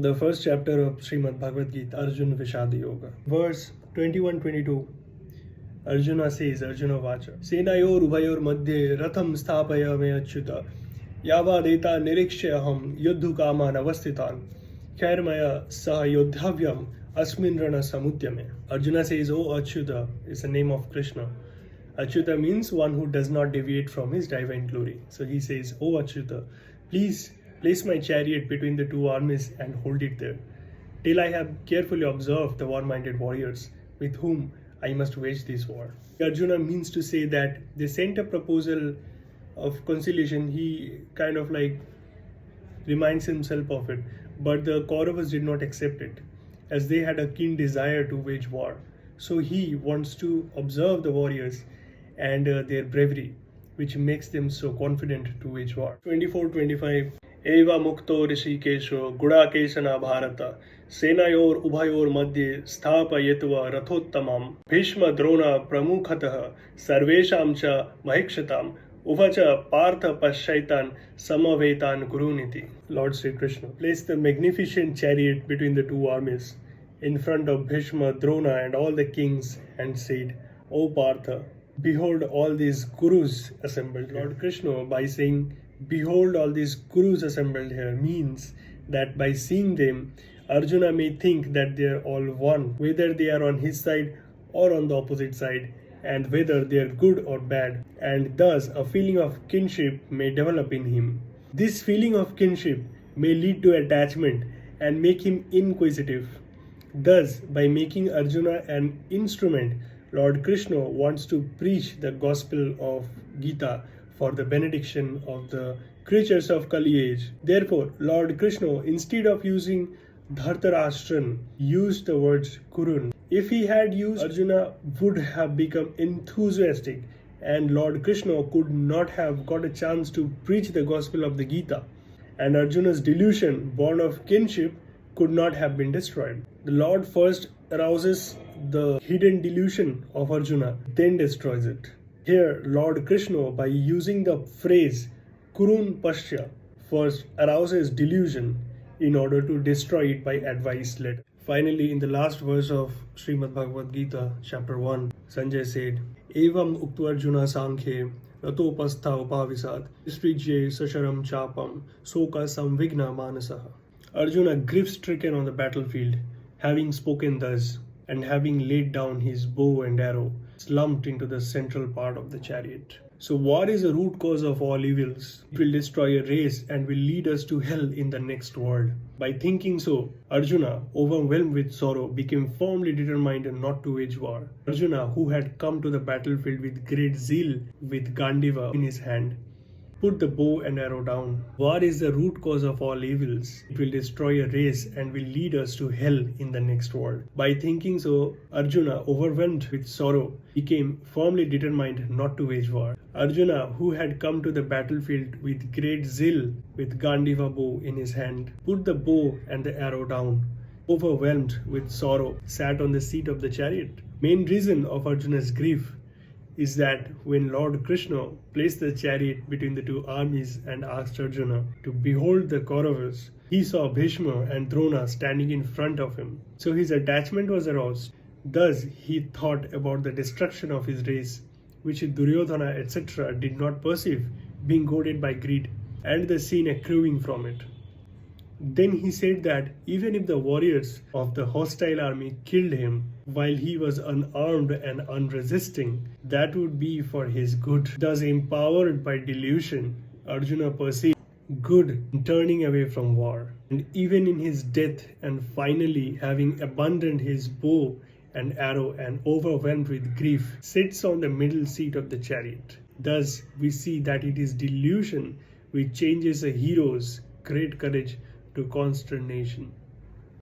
The first chapter of Srimad Bhagavad Gita, Arjuna Vishad Yog. Verse 21-22. Arjuna says, Arjuna Vacha, Senayor Ubhayor Madhye Ratham Sthapaya Me Achyuta Yavadeta Nirikshayaham Yudhukaman Avasthitan Khairmaya Sah Yodhavyam Asmin Rana Samudyame. Arjuna says, O Achyuta is the name of Krishna. Achyuta means one who does not deviate from his divine glory. So he says, O Achyuta, please place my chariot between the two armies and hold it there, till I have carefully observed the war-minded warriors with whom I must wage this war. Arjuna means to say that they sent a proposal of conciliation. He kind of reminds himself of it, but the Kauravas did not accept it, as they had a keen desire to wage war. So he wants to observe the warriors and their bravery, which makes them so confident to wage war. 24-25. Eva mukto rishikesho gudakeshana bharata senayor ubhayor madhye sthapayetva rathottamam bhishma drona pramukhatah sarvesham cha mahikshatam uvacha partha paschaitan samavetan guruniti. Lord Sri Krishna placed the magnificent chariot between the two armies in front of Bhishma, Drona and all the kings and said, O Partha, behold all these gurus assembled. Lord Krishna, by saying behold all these gurus assembled here, means that by seeing them, Arjuna may think that they are all one, whether they are on his side or on the opposite side, and whether they are good or bad, and thus a feeling of kinship may develop in him. This feeling of kinship may lead to attachment and make him inquisitive. Thus, by making Arjuna an instrument, Lord Krishna wants to preach the gospel of Gita for the benediction of the creatures of Kali age. Therefore, Lord Krishna, instead of using Dhartarashtran, used the words Kurun. If he had used, Arjuna would have become enthusiastic, and Lord Krishna could not have got a chance to preach the gospel of the Gita, and Arjuna's delusion, born of kinship, could not have been destroyed. The Lord first arouses the hidden delusion of Arjuna, then destroys it. Here, Lord Krishna, by using the phrase Kurun Pashya, first arouses delusion in order to destroy it by advice later. Finally, in the last verse of Srimad Bhagavad Gita Chapter 1, Sanjay said, Evam uktu Arjuna sankhe ratopastha upavisad istrijye sasharam chapam soka samvigna manasaha. Arjuna, grief-stricken on the battlefield, having spoken thus, and having laid down his bow and arrow, slumped into the central part of the chariot. So war is the root cause of all evils. It will destroy a race and will lead us to hell in the next world. By thinking so, Arjuna, overwhelmed with sorrow, became firmly determined not to wage war. Arjuna, who had come to the battlefield with great zeal, with Gandiva in his hand, put the bow and arrow down. War is the root cause of all evils. It will destroy a race and will lead us to hell in the next world. By thinking so, Arjuna, overwhelmed with sorrow, became firmly determined not to wage war. Arjuna, who had come to the battlefield with great zeal, with Gandiva bow in his hand, put the bow and the arrow down. Overwhelmed with sorrow, sat on the seat of the chariot. Main reason of Arjuna's grief is that when Lord Krishna placed the chariot between the two armies and asked Arjuna to behold the Kauravas, he saw Bhishma and Drona standing in front of him. So his attachment was aroused. Thus he thought about the destruction of his race, which Duryodhana etc. did not perceive, being goaded by greed, and the sin accruing from it. Then he said that even if the warriors of the hostile army killed him while he was unarmed and unresisting, that would be for his good. Thus, empowered by delusion, Arjuna perceived good in turning away from war. And even in his death, and finally having abandoned his bow and arrow and overwhelmed with grief, sits on the middle seat of the chariot. Thus, we see that it is delusion which changes a hero's great courage to consternation.